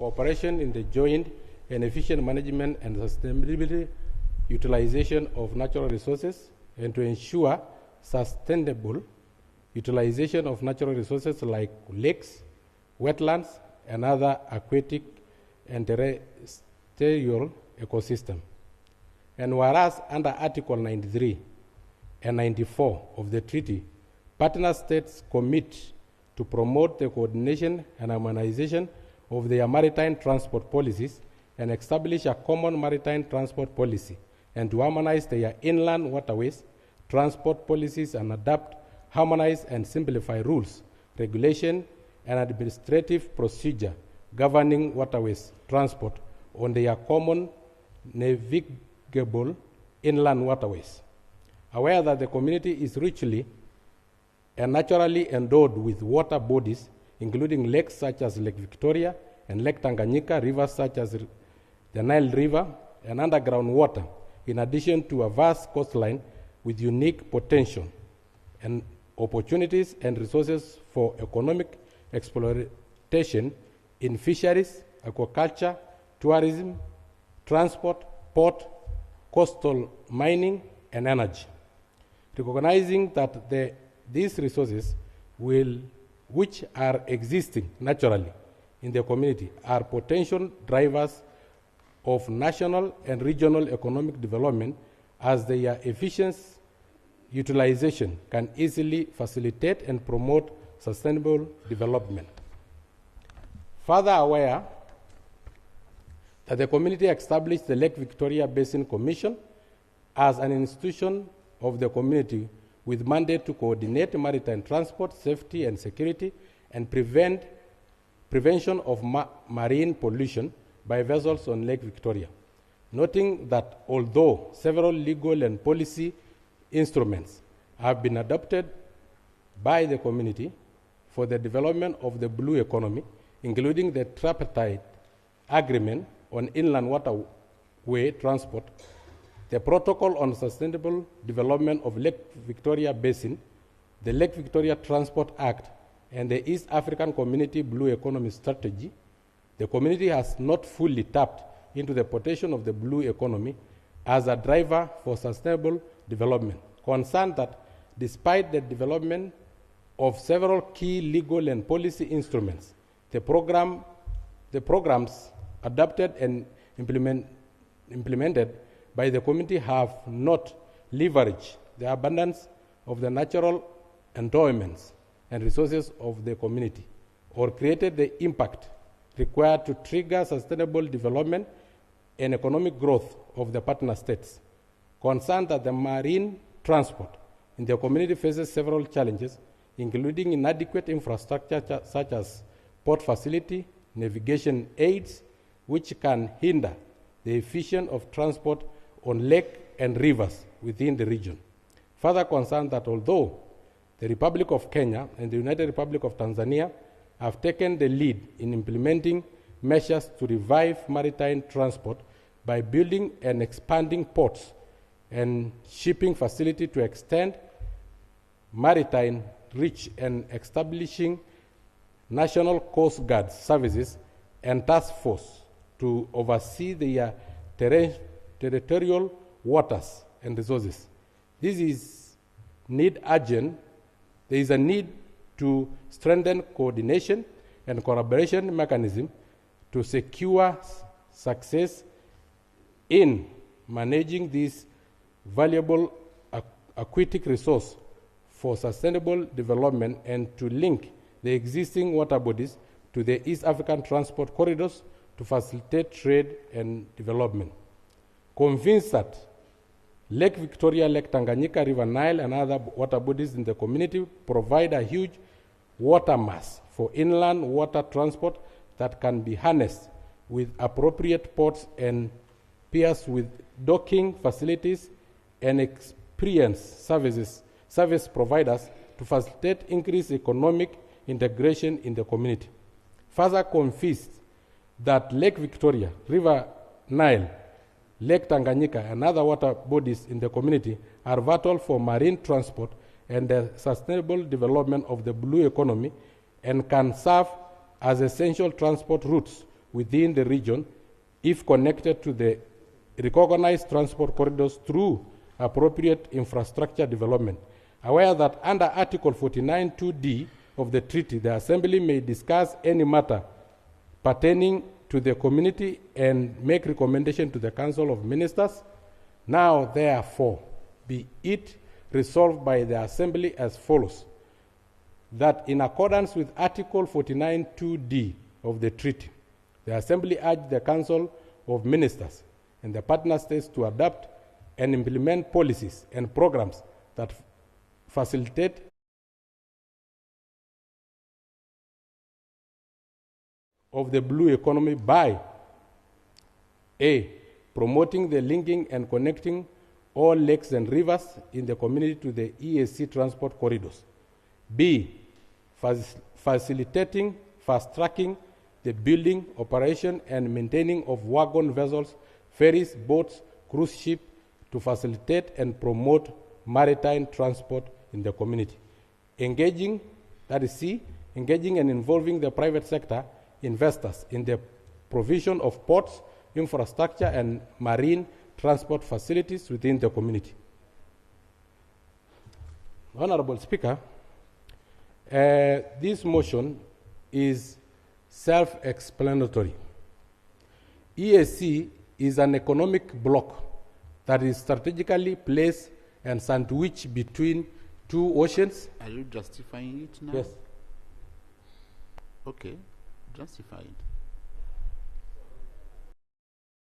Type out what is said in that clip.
cooperation in the joint and efficient management and sustainability utilization of natural resources, and to ensure sustainable utilization of natural resources like lakes, wetlands, and other aquatic and terrestrial ecosystem. And whereas under Article 93 and 94 of the treaty, partner states commit to promote the coordination and harmonization of their maritime transport policies and establish a common maritime transport policy, and to harmonize their inland waterways transport policies and adapt, harmonize, and simplify rules, regulation, and administrative procedure governing waterways transport on their common navigable inland waterways. Aware that the community is richly and naturally endowed with water bodies, including lakes such as Lake Victoria and Lake Tanganyika, rivers such as the Nile River, and underground water, in addition to a vast coastline with unique potential and opportunities and resources for economic exploitation in fisheries, aquaculture, tourism, transport, port, coastal mining, and energy. Recognizing that these resources which are existing naturally in the community are potential drivers of national and regional economic development, as their efficient utilization can easily facilitate and promote sustainable development. Further aware that the community established the Lake Victoria Basin Commission as an institution of the community with mandate to coordinate maritime transport, safety and security, and prevention of marine pollution by vessels on Lake Victoria. Noting that although several legal and policy instruments have been adopted by the community for the development of the blue economy, including the tripartite agreement on inland waterway transport, the Protocol on Sustainable Development of Lake Victoria Basin, the Lake Victoria Transport Act, and the East African Community Blue Economy Strategy, the community has not fully tapped into the potential of the blue economy as a driver for sustainable development. Concerned that despite the development of several key legal and policy instruments, the programs adopted and implemented by the community have not leveraged the abundance of the natural endowments and resources of the community, or created the impact required to trigger sustainable development and economic growth of the partner states. Concerned that the marine transport in the community faces several challenges, including inadequate infrastructure such as port facility, navigation aids, which can hinder the efficiency of transport on lake and rivers within the region. Further concerned that although the Republic of Kenya and the United Republic of Tanzania have taken the lead in implementing measures to revive maritime transport by building and expanding ports and shipping facility to extend maritime reach and establishing national coast guard services and task force to oversee their territorial waters and resources. There is a need to strengthen coordination and collaboration mechanism to secure success in managing this valuable aquatic resource for sustainable development, and to link the existing water bodies to the East African transport corridors to facilitate trade and development. Convinced that Lake Victoria, Lake Tanganyika, River Nile, and other water bodies in the community provide a huge water mass for inland water transport that can be harnessed with appropriate ports and piers with docking facilities and experienced service providers to facilitate increased economic integration in the community. Further convinced that Lake Victoria, River Nile, Lake Tanganyika, and other water bodies in the community are vital for marine transport and the sustainable development of the blue economy, and can serve as essential transport routes within the region if connected to the recognized transport corridors through appropriate infrastructure development. Aware that under Article 49(2)(d) of the treaty, the Assembly may discuss any matter pertaining to the community and make recommendation to the Council of Ministers. Now, therefore, be it resolved by the Assembly as follows: that in accordance with Article 49(2)(d) of the treaty, the Assembly urged the Council of Ministers and the partner states to adopt and implement policies and programs that facilitate of the blue economy by A, promoting the linking and connecting all lakes and rivers in the community to the EAC transport corridors. B, facilitating, fast-tracking the building, operation, and maintaining of wagon vessels, ferries, boats, cruise ships to facilitate and promote maritime transport in the community. Engaging, that is C, engaging and involving the private sector investors in the provision of ports, infrastructure, and marine transport facilities within the community. Honorable Speaker, this motion is self-explanatory. EAC is an economic bloc that is strategically placed and sandwiched between two oceans. Are you justifying it now? Yes. Okay, justify it.